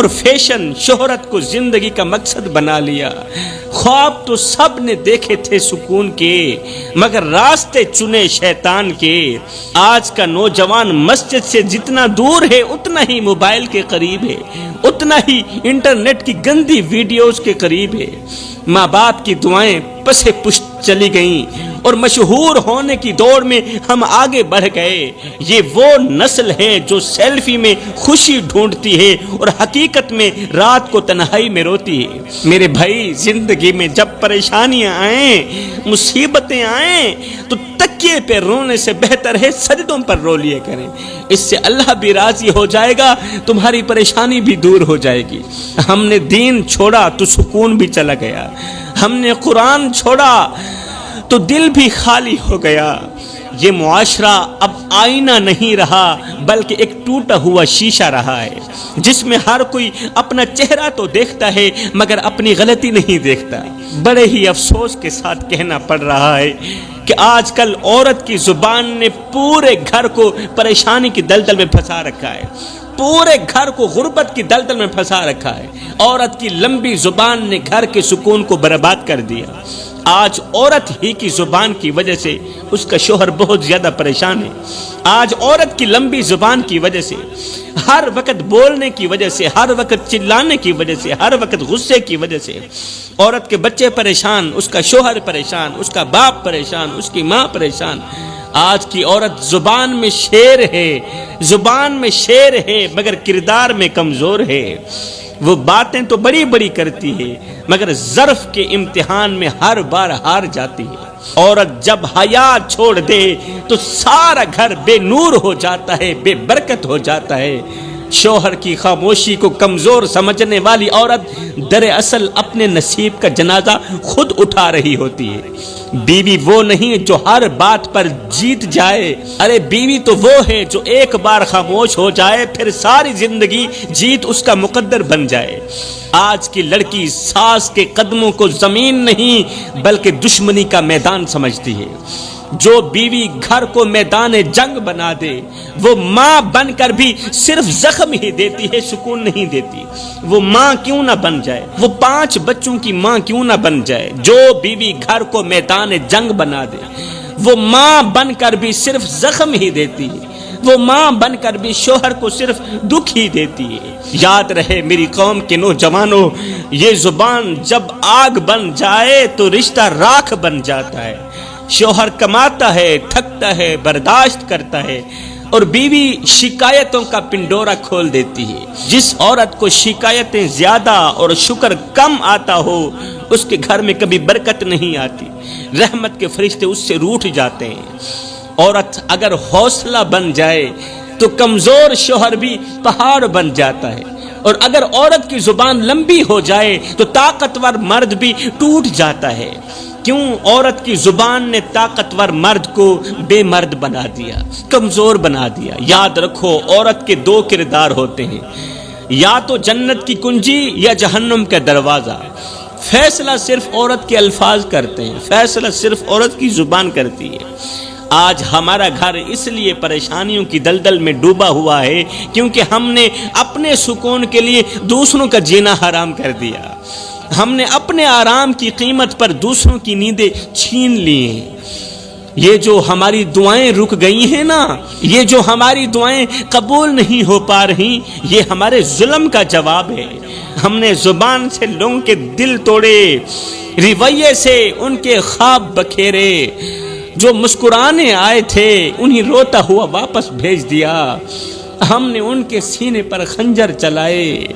اور فیشن شہرت کو زندگی کا مقصد بنا لیا۔ خواب تو سب نے دیکھے تھے سکون کے، مگر راستے چنے شیطان کے۔ آج کا نوجوان مسجد سے جتنا دور ہے اتنا ہی موبائل کے قریب ہے، اتنا ہی انٹرنیٹ کی گندی ویڈیوز کے قریب ہے۔ ماں باپ کی دعائیں پسے پشت چلی گئیں اور مشہور ہونے کی دوڑ میں ہم آگے بڑھ گئے۔ یہ وہ نسل ہے جو سیلفی میں خوشی ڈھونڈتی ہے اور حقیقت میں رات کو تنہائی میں روتی ہے۔ میرے بھائی، زندگی میں جب پریشانیاں آئیں، مصیبتیں آئیں، تو تکیے پہ رونے سے بہتر ہے سجدوں پر رو لیا کریں۔ اس سے اللہ بھی راضی ہو جائے گا، تمہاری پریشانی بھی دور ہو جائے گی۔ ہم نے دین چھوڑا تو سکون بھی چلا گیا، ہم نے قرآن چھوڑا تو دل بھی خالی ہو گیا۔ یہ معاشرہ اب آئینہ نہیں رہا بلکہ ایک ٹوٹا ہوا شیشہ رہا ہے، جس میں ہر کوئی اپنا چہرہ تو دیکھتا ہے مگر اپنی غلطی نہیں دیکھتا۔ بڑے ہی افسوس کے ساتھ کہنا پڑ رہا ہے کہ آج کل عورت کی زبان نے پورے گھر کو پریشانی کی دلدل میں پھنسا رکھا ہے، پورے گھر کو غربت کی دلدل میں پھنسا رکھا ہے۔ عورت کی لمبی زبان نے گھر کے سکون کو برباد کر دیا۔ آج عورت ہی کی زبان کی وجہ سے اس کا شوہر بہت زیادہ پریشان ہے۔ آج عورت کی لمبی زبان کی وجہ سے، ہر وقت بولنے کی وجہ سے، ہر وقت چلانے کی وجہ سے، ہر وقت غصے کی وجہ سے عورت کے بچے پریشان، اس کا شوہر پریشان، اس کا باپ پریشان، اس کی ماں پریشان۔ آج کی عورت زبان میں شیر ہے، زبان میں شیر ہے مگر کردار میں کمزور ہے۔ وہ باتیں تو بڑی بڑی کرتی ہے مگر ظرف کے امتحان میں ہر بار ہار جاتی ہے۔ عورت جب حیا چھوڑ دے تو سارا گھر بے نور ہو جاتا ہے، بے برکت ہو جاتا ہے۔ شوہر کی خاموشی کو کمزور سمجھنے والی عورت دراصل اپنے نصیب کا جنازہ خود اٹھا رہی ہوتی ہے۔ بیوی وہ نہیں جو ہر بات پر جیت جائے، ارے بیوی تو وہ ہے جو ایک بار خاموش ہو جائے پھر ساری زندگی جیت اس کا مقدر بن جائے۔ آج کی لڑکی ساس کے قدموں کو زمین نہیں بلکہ دشمنی کا میدان سمجھتی ہے۔ جو بیوی گھر کو میدان جنگ بنا دے وہ ماں بن کر بھی صرف زخم ہی دیتی ہے، سکون نہیں دیتی۔ وہ ماں کیوں نہ بن جائے، وہ 5 بچوں کی ماں کیوں نہ بن جائے۔ جو بیوی گھر کو میدان جنگ بنا دے وہ ماں بن کر بھی صرف زخم ہی دیتی ہے، وہ ماں بن کر بھی شوہر کو صرف دکھ ہی دیتی ہے۔ یاد رہے میری قوم کے نوجوانوں، یہ زبان جب آگ بن جائے تو رشتہ راکھ بن جاتا ہے۔ شوہر کماتا ہے، تھکتا ہے، برداشت کرتا ہے اور بیوی شکایتوں کا پنڈورا کھول دیتی ہے۔ جس عورت کو شکایتیں زیادہ اور شکر کم آتا ہو اس کے گھر میں کبھی برکت نہیں آتی، رحمت کے فرشتے اس سے روٹھ جاتے ہیں۔ عورت اگر حوصلہ بن جائے تو کمزور شوہر بھی پہاڑ بن جاتا ہے، اور اگر عورت کی زبان لمبی ہو جائے تو طاقتور مرد بھی ٹوٹ جاتا ہے۔ کیوں؟ عورت کی زبان نے طاقتور مرد کو بے مرد بنا دیا، کمزور بنا دیا۔ یاد رکھو، عورت کے 2 کردار ہوتے ہیں، یا تو جنت کی کنجی یا جہنم کا دروازہ۔ فیصلہ صرف عورت کے الفاظ کرتے ہیں، فیصلہ صرف عورت کی زبان کرتی ہے۔ آج ہمارا گھر اس لیے پریشانیوں کی دلدل میں ڈوبا ہوا ہے کیونکہ ہم نے اپنے سکون کے لیے دوسروں کا جینا حرام کر دیا۔ ہم نے اپنے آرام کی قیمت پر دوسروں کی نیندیں چھین لی ہیں۔ یہ جو ہماری دعائیں رک گئی ہیں نا، یہ جو ہماری دعائیں قبول نہیں ہو پا رہی، یہ ہمارے ظلم کا جواب ہے۔ ہم نے زبان سے لوگوں کے دل توڑے، رویے سے ان کے خواب بکھیرے۔ جو مسکرانے آئے تھے انہیں روتا ہوا واپس بھیج دیا۔ ہم نے ان کے سینے پر خنجر چلائے،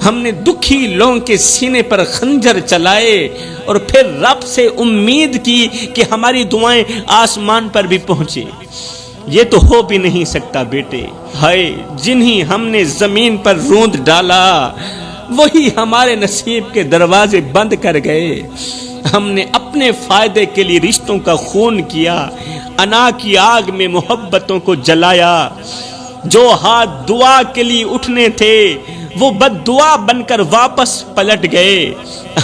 ہم نے دکھی لوگوں کے سینے پر خنجر چلائے اور پھر رب سے امید کی کہ ہماری دعائیں آسمان پر بھی پہنچے۔ یہ تو ہو بھی نہیں سکتا بیٹے۔ ہائے، جنہیں ہم نے زمین پر روند ڈالا وہی ہمارے نصیب کے دروازے بند کر گئے۔ ہم نے اپنے فائدے کے لیے رشتوں کا خون کیا، انا کی آگ میں محبتوں کو جلایا۔ جو ہاتھ دعا کے لیے اٹھنے تھے وہ بد دعا بن کر واپس پلٹ گئے۔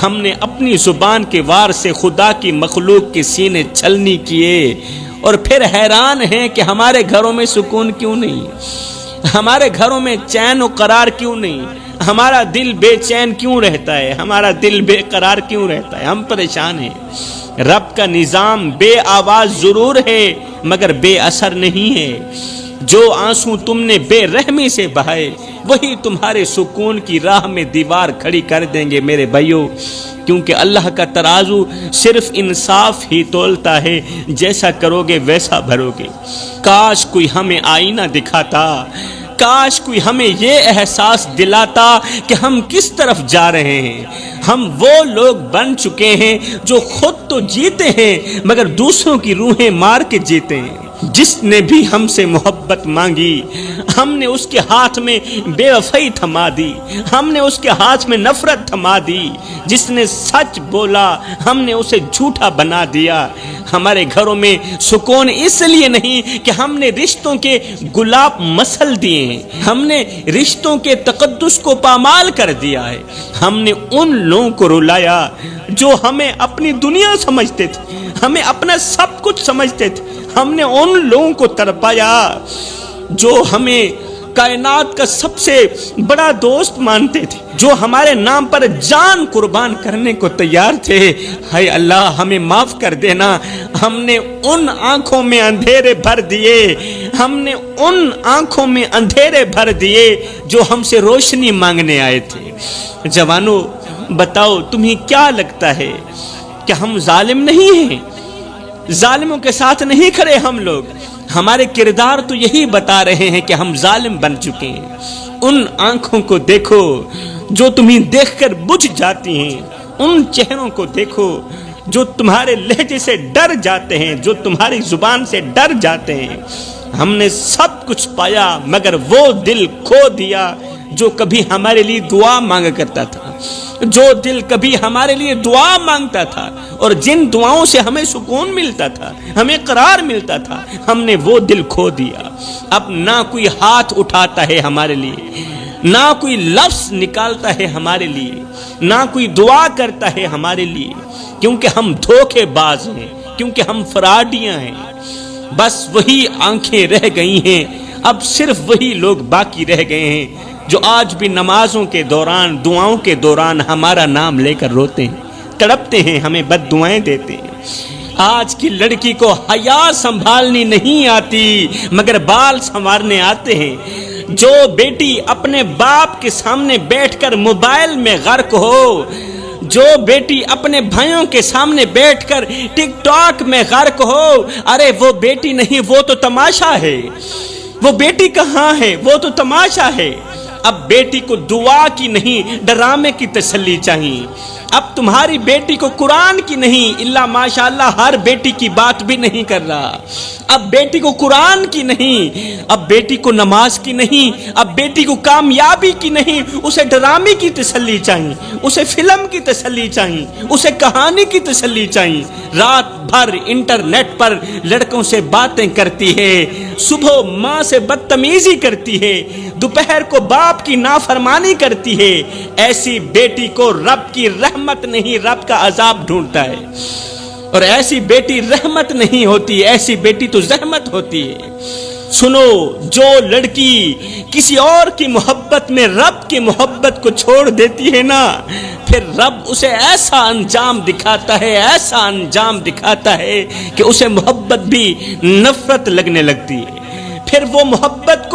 ہم نے اپنی زبان کے وار سے خدا کی مخلوق کے سینے چھلنی کیے اور پھر حیران ہیں کہ ہمارے گھروں میں سکون کیوں نہیں۔ ہمارے گھروں میں چین و قرار کیوں نہیں؟ ہمارا دل بے چین کیوں رہتا ہے؟ ہمارا دل بے قرار کیوں رہتا ہے؟ ہم پریشان ہیں۔ رب کا نظام بے آواز ضرور ہے مگر بے اثر نہیں ہے۔ جو آنسو تم نے بے رحمی سے بہائے وہی تمہارے سکون کی راہ میں دیوار کھڑی کر دیں گے میرے بھائیو، کیونکہ اللہ کا ترازو صرف انصاف ہی تولتا ہے، جیسا کرو گے ویسا بھرو گے۔ کاش کوئی ہمیں آئینہ دکھاتا، کاش کوئی ہمیں یہ احساس دلاتا کہ ہم کس طرف جا رہے ہیں۔ ہم وہ لوگ بن چکے ہیں جو خود تو جیتے ہیں مگر دوسروں کی روحیں مار کے جیتے ہیں۔ جس نے بھی ہم سے محبت مانگی ہم نے اس کے ہاتھ میں بے وفائی تھما دی، ہم نے اس کے ہاتھ میں نفرت تھما دی۔ جس نے سچ بولا ہم نے اسے جھوٹا بنا دیا۔ ہمارے گھروں میں سکون اس لیے نہیں کہ ہم نے رشتوں کے گلاب مسل دیے ہیں، ہم نے رشتوں کے تقدس کو پامال کر دیا ہے۔ ہم نے ان لوگوں کو رلایا جو ہمیں اپنی دنیا سمجھتے تھے، ہمیں اپنا سب کچھ سمجھتے تھے۔ ہم نے ان لوگوں کو تڑپایا جو ہمیں کائنات کا سب سے بڑا دوست مانتے تھے، جو ہمارے نام پر جان قربان کرنے کو تیار تھے۔ ہائے اللہ ہمیں معاف کر دینا۔ ہم نے ان آنکھوں میں اندھیرے بھر دیے، ہم نے ان آنکھوں میں اندھیرے بھر دیے جو ہم سے روشنی مانگنے آئے تھے۔ جوانوں بتاؤ تمہیں کیا لگتا ہے کہ ہم ظالم نہیں ہیں؟ ظالموں کے ساتھ نہیں کھڑے ہم لوگ۔ ہمارے کردار تو یہی بتا رہے ہیں کہ ہم ظالم بن چکے ہیں۔ ان آنکھوں کو دیکھو جو تمہیں دیکھ کر بجھ جاتی ہیں، ان چہروں کو دیکھو جو تمہارے لہجے سے ڈر جاتے ہیں، جو تمہاری زبان سے ڈر جاتے ہیں۔ ہم نے سب کچھ پایا مگر وہ دل کھو دیا جو کبھی ہمارے لیے دعا مانگا کرتا تھا، جو دل کبھی ہمارے لیے دعا مانگتا تھا، اور جن دعاؤں سے ہمیں سکون ملتا تھا، ہمیں قرار ملتا تھا، ہم نے وہ دل کھو دیا۔ اب نہ کوئی ہاتھ اٹھاتا ہے ہمارے لیے، نہ کوئی لفظ نکالتا ہے ہمارے لیے، نہ کوئی دعا کرتا ہے ہمارے لیے، کیونکہ ہم دھوکے باز ہیں، کیونکہ ہم فراڈیاں ہیں۔ بس وہی آنکھیں رہ گئی ہیں، اب صرف وہی لوگ باقی رہ گئے ہیں جو آج بھی نمازوں کے دوران، دعاؤں کے دوران ہمارا نام لے کر روتے ہیں، تڑپتے ہیں، ہمیں بد دعائیں دیتے ہیں۔ آج کی لڑکی کو حیا سنبھالنی نہیں آتی مگر بال سنوارنے آتے ہیں۔ جو بیٹی اپنے باپ کے سامنے بیٹھ کر موبائل میں غرق ہو، جو بیٹی اپنے بھائیوں کے سامنے بیٹھ کر ٹک ٹاک میں غرق ہو، ارے وہ بیٹی نہیں، وہ تو تماشا ہے۔ وہ بیٹی کہاں ہے؟ وہ تو تماشا ہے۔ اب بیٹی کو دعا کی نہیں ڈرامے کی تسلی چاہیے۔ اب تمہاری بیٹی کو قرآن کی نہیں، اللہ ماشاءاللہ ہر بیٹی کی بات بھی نہیں کر رہا۔ اب بیٹی کو قرآن کی نہیں، اب بیٹی کو نماز کی نہیں، اب بیٹی کو کامیابی کی نہیں، اسے ڈرامے کی تسلی چاہیے، اسے فلم کی تسلی چاہیے، اسے کہانی کی تسلی چاہیے۔ رات بھر انٹرنیٹ پر لڑکوں سے باتیں کرتی ہے، صبح ماں سے بدتمیزی کرتی ہے، دوپہر کو باپ کی نافرمانی کرتی ہے۔ ایسی بیٹی کو رب کی رحمت نہیں، رب کا عذاب ڈھونڈتا ہے۔ اور ایسی بیٹی رحمت نہیں ہوتی، ایسی بیٹی تو زحمت ہوتی ہے۔ سنو، جو لڑکی کسی اور کی محبت میں رب کی محبت کو چھوڑ دیتی ہے نا، پھر رب اسے ایسا انجام دکھاتا ہے، ایسا انجام دکھاتا ہے کہ اسے محبت بھی نفرت لگنے لگتی ہے۔ پھر وہ محبت کو